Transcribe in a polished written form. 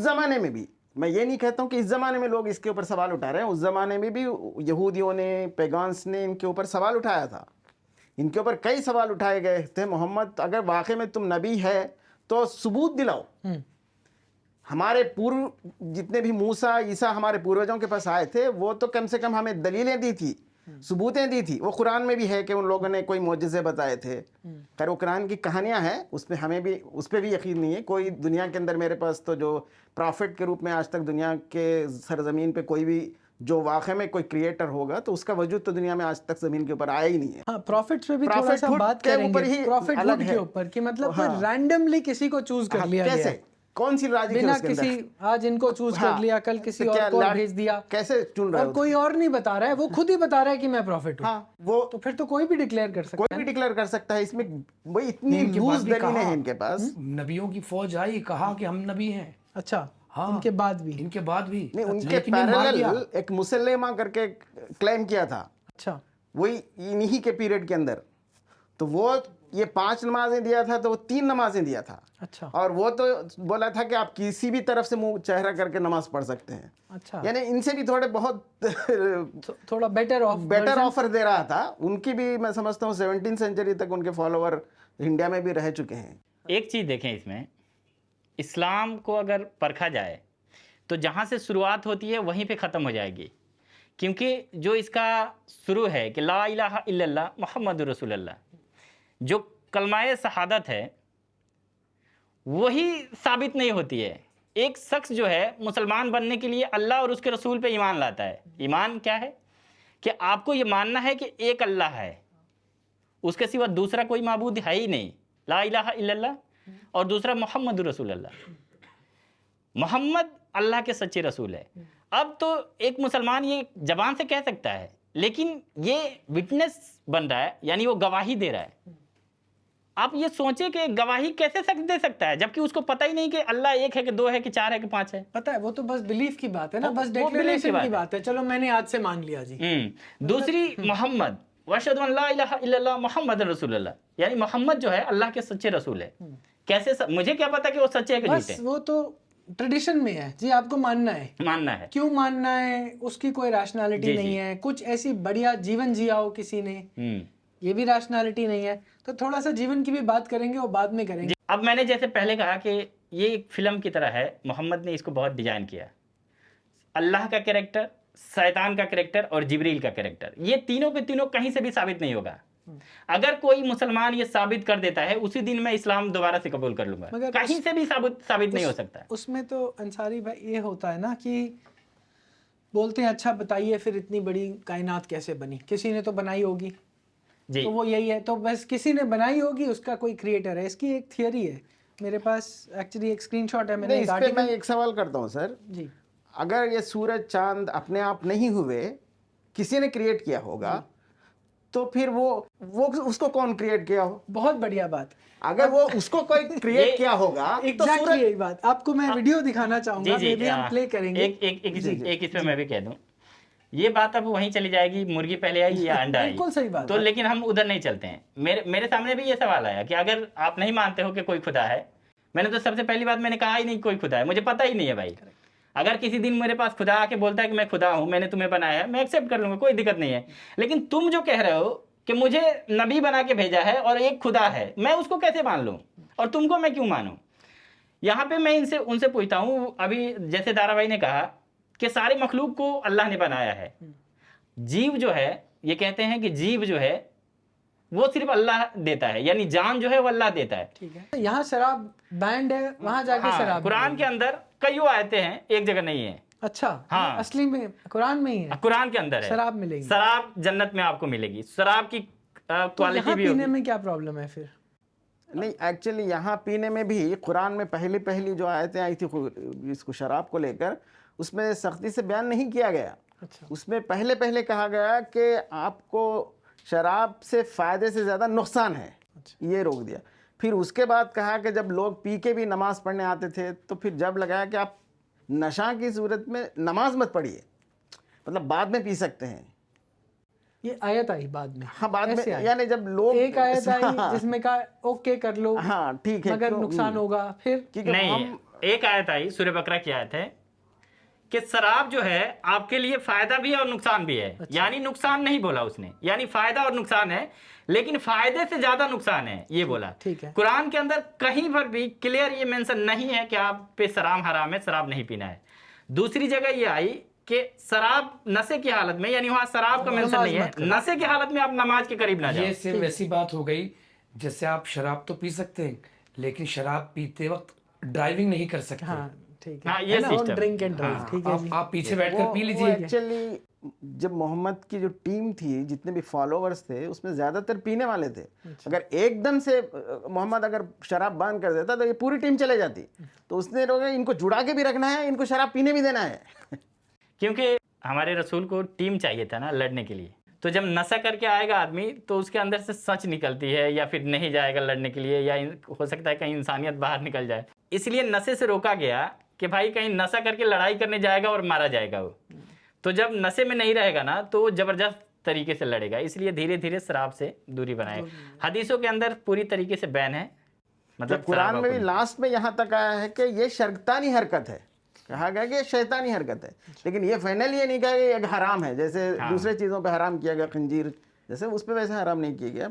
ज़माने में भी, मैं ये नहीं कहता हूँ कि इस ज़माने में लोग इसके ऊपर सवाल उठा रहे हैं, उस ज़माने में भी यहूदियों ने, पैगान्स ने इनके ऊपर सवाल उठाया था। इनके ऊपर कई सवाल उठाए गए थे, मोहम्मद अगर वाकई में तुम नबी है तो सबूत दिलाओ। हमारे पूर्व जितने भी मूसा, ईसा हमारे पूर्वजों के पास आए थे, वो तो कम से कम हमें दलीलें दी थी, सबूतें दी थी। वो कुरान में भी है कि उन लोगों ने कोई मोजज़े बताए थे। खैर वो कुरान की कहानियां हैं, उसमें हमें भी उस पर भी यकीन नहीं है। कोई दुनिया के अंदर मेरे पास तो जो प्रॉफिट के रूप में आज तक दुनिया के सरजमीन पे कोई भी जो वाकई में कोई क्रिएटर होगा तो उसका वजूद तो दुनिया में आज तक जमीन के ऊपर आया ही नहीं है। हाँ, प्रॉफिट्स पे भी थोड़ा सा बात करेंगे, प्रॉफिटहुड के ऊपर कि मतलब कोई रैंडमली किसी को चूज कर लिया गया, कैसे, कौन सी लॉजिक है उसके अंदर? किसी आज इनको चूज कर लिया, कल किसी और को भेज दिया, कैसे चुन रहा है? और कोई और नहीं बता रहा है, वो खुद ही बता रहा है कि मैं प्रॉफिट हूँ। हाँ, वो तो फिर तो कोई भी डिक्लेयर कर सकता है, कोई भी डिक्लेयर कर सकता है। इसमें वही इतनी लूज दलीलें हैं इनके पास। नबियों की फौज आई, कहा कि हम नबी हैं। अच्छा, हाँ, इनके बाद भी नहीं, उनके पैरेलल एक मुसल्लेमा करके क्लेम किया था। अच्छा, वही इन्हीं के पीरियड के अंदर। तो वो ये 5 नमाजें दिया था तो वो 3 नमाजें दिया था। अच्छा, और वो तो बोला था कि आप किसी भी तरफ से मुंह चेहरा करके नमाज पढ़ सकते हैं। अच्छा, यानी इनसे भी थोड़े बहुत थोड़ा बेटर ऑफर दे रहा था। उनकी भी मैं समझता हूँ 17वीं सेंचुरी तक उनके फॉलोअर इंडिया में भी रह चुके हैं। एक चीज़ देखें इसमें, इस्लाम को अगर परखा जाए तो जहाँ से शुरुआत होती है वहीं पे ख़त्म हो जाएगी, क्योंकि जो इसका शुरू है कि ला इलाहा इल्लल्लाह मुहम्मदुर रसूलुल्लाह, जो कलमाए शहादत है वही साबित नहीं होती है। एक शख्स जो है मुसलमान बनने के लिए अल्लाह और उसके रसूल पे ईमान लाता है। ईमान क्या है कि आपको ये मानना है कि एक अल्लाह है, उसके सिवा दूसरा कोई माबूद है ही नहीं, ला इलाहा इल्लल्लाह, और दूसरा मुहम्मदुर रसूलुल्लाह, मोहम्मद अल्लाह के सच्चे रसूल है। अब तो एक मुसलमान ये जबान से कह सकता है, लेकिन ये विटनेस बन रहा है, यानी वो गवाही दे रहा है। आप ये सोचे कि गवाही कैसे दे सकता है जबकि उसको पता ही नहीं कि अल्लाह एक है कि 2 है कि 4 है कि 5 है। पता है, वो तो बस बिलीफ की बात है ना, बस डिक्लेरेशन की बात है, चलो मैंने आज से मान लिया जी। दूसरी मोहम्मद, वअशहदु अन ला इलाहा इल्लल्लाह मुहम्मदुर रसूलुल्लाह, यानी मोहम्मद जो है अल्लाह के सच्चे रसूल है। कैसे मुझे क्या पता कि वो सच्चे है कि झूठे? वो तो ट्रेडिशन में है जी, आपको मानना है। क्यों मानना है, उसकी कोई रैशनैलिटी नहीं है। कुछ ऐसी बढ़िया जीवन जिया हो किसी ने, ये भी रैशनैलिटी नहीं है। तो थोड़ा सा जीवन की भी बात करेंगे और बाद में करेंगे। अब मैंने जैसे पहले कहा कि ये एक फिल्म की तरह है, मोहम्मद ने इसको बहुत डिजाइन किया। अल्लाह का कैरेक्टर, शैतान का कैरेक्टर और जिब्रील का कैरेक्टर, ये तीनों के तीनों कहीं से भी साबित नहीं होगा। अगर कोई मुसलमान ये साबित कर देता है उसी दिन मैं इस्लाम दोबारा से कबूल कर लूंगा, कहीं से भी साबित नहीं हो सकता। उसमें तो अंसारी भाई ये होता है ना कि बोलते हैं अच्छा बताइए फिर इतनी बड़ी कायनात कैसे बनी, किसी ने तो बनाई होगी जी। तो वो यही है, तो बस किसी ने बनाई होगी, उसका कोई क्रिएटर है। इसकी एक थियरी है मेरे पास, एक्चुअली एक स्क्रीनशॉट है, मैंने मैं एक सवाल करता हूँ सर जी। अगर ये सूरज चांद अपने आप नहीं हुए, किसी ने क्रिएट किया होगा, तो फिर वो उसको कौन क्रिएट किया हो? बहुत बढ़िया बात। अगर वो उसको कोई क्रिएट किया होगा तो सूरज, यही बात आपको मैं वीडियो दिखाना चाहूंगा, मे बी हम प्ले करेंगे। एक इसमें मैं भी कह दूं, ये बात अब वहीं चली जाएगी, मुर्गी पहले आई या अंडा आई। बिल्कुल सही बात। तो लेकिन हम उधर नहीं चलते हैं। मेरे सामने भी ये सवाल आया कि अगर आप नहीं मानते हो कि कोई खुदा है, मैंने तो सबसे पहली बात मैंने कहा ही नहीं कोई खुदा है, मुझे पता ही नहीं है भाई। अगर किसी दिन मेरे पास खुदा आके बोलता है कि मैं खुदा हूं, मैंने तुम्हें बनाया है, मैं एक्सेप्ट कर लूंगा, कोई दिक्कत नहीं है। लेकिन तुम जो कह रहे हो कि मुझे नबी बना के भेजा है और एक खुदा है, मैं उसको कैसे मान लूं और तुमको मैं क्यों मानूं? यहाँ पे मैं उनसे पूछता हूँ, अभी जैसे दारा भाई ने कहा कि सारे मखलूक को अल्लाह ने बनाया है। जीव जो है, ये कहते हैं कि जीव जो है वो सिर्फ अल्लाह देता है, यानी जान जो है वो अल्लाह देता है। ठीक है, यहाँ शराब बैंड है, वहां जाके शराब। कुरान के अंदर कई आयतें हैं, एक जगह नहीं है। अच्छा, हाँ, असली में कुरान में ही है, कुरान के अंदर है शराब मिलेगी, शराब जन्नत में आपको मिलेगी। शराब की क्वालिटी भी पीने में क्या प्रॉब्लम है फिर? नहीं, एक्चुअली यहाँ पीने में भी कुरान में पहली जो आयतें आई थी इसको शराब को लेकर, उसमें सख्ती से बयान नहीं किया गया। अच्छा। उसमें पहले कहा गया कि आपको शराब से फ़ायदे से ज़्यादा नुकसान है। अच्छा। ये रोक दिया। फिर उसके बाद कहा कि जब लोग पी के भी नमाज़ पढ़ने आते थे तो फिर जब लगाया कि आप नशा की सूरत में नमाज मत पढ़िए, मतलब बाद में पी सकते हैं। ये आयत आई बाद में? हाँ, बाद में, यानी जब लोग एक आयत आई जिसमें कहा ओके कर लो, हाँ ठीक है, मगर नुकसान होगा फिर। नहीं, एक आयत आई सूरह बकरा की आयत है कि शराब जो है आपके लिए फायदा भी है और नुकसान भी है। यानी नुकसान नहीं बोला उसने, यानी फायदा और नुकसान है, लेकिन फायदे से ज्यादा नुकसान है ये बोला। ठीक है। कुरान के अंदर कहीं पर भी क्लियर ये मेंशन नहीं है कि आप पे शराब हराम है, शराब नहीं पीना है। दूसरी जगह ये आई कि शराब नशे की हालत में, यानी वहां शराब का मेंशन नहीं है, नशे की हालत में आप नमाज के करीब ना जाओ। ये सिर्फ वैसी बात हो गई जैसे आप शराब तो पी सकते हैं लेकिन शराब पीते वक्त ड्राइविंग नहीं कर सकते। हाँ ठीक हाँ, है, ये don't system। Drink and drive. ठीक है जी। आप पीछे बैठकर पी लीजिए। एक्चुअली जब मोहम्मद की जो टीम थी, जितने भी फॉलोवर्स थे, उसमें ज्यादातर पीने वाले थे। अगर एकदम से मोहम्मद अगर शराब बंद कर देता तो ये पूरी टीम चले जाती। तो उसने लोग इनको जुड़ा के भी रखना है, इनको शराब पीने भी देना है। क्योंकि हमारे रसूल को टीम चाहिए था ना लड़ने के लिए। तो जब नशा करके आएगा आदमी तो उसके अंदर से सच निकलती है, या फिर नहीं जाएगा लड़ने के लिए, या हो सकता है कहीं इंसानियत बाहर निकल जाए। इसलिए नशे से रोका गया कि भाई कहीं नशा करके लड़ाई करने जाएगा और मारा जाएगा वो। तो जब नशे में नहीं रहेगा ना तो वो जबरदस्त तरीके से लड़ेगा। इसलिए धीरे धीरे शराब से दूरी बनाए। हदीसों के अंदर पूरी तरीके से बैन है, मतलब कुरान शराब में भी आपको- लास्ट में यहाँ तक आया है कि ये शैतानी हरकत है, कहा गया कि ये शैतानी हरकत है। लेकिन ये फाइनल ये नहीं कहा कि ये हराम है, जैसे दूसरे चीज़ों पे हराम किया गया, खंजीर जैसे उस पे वैसे हराम नहीं किया गया।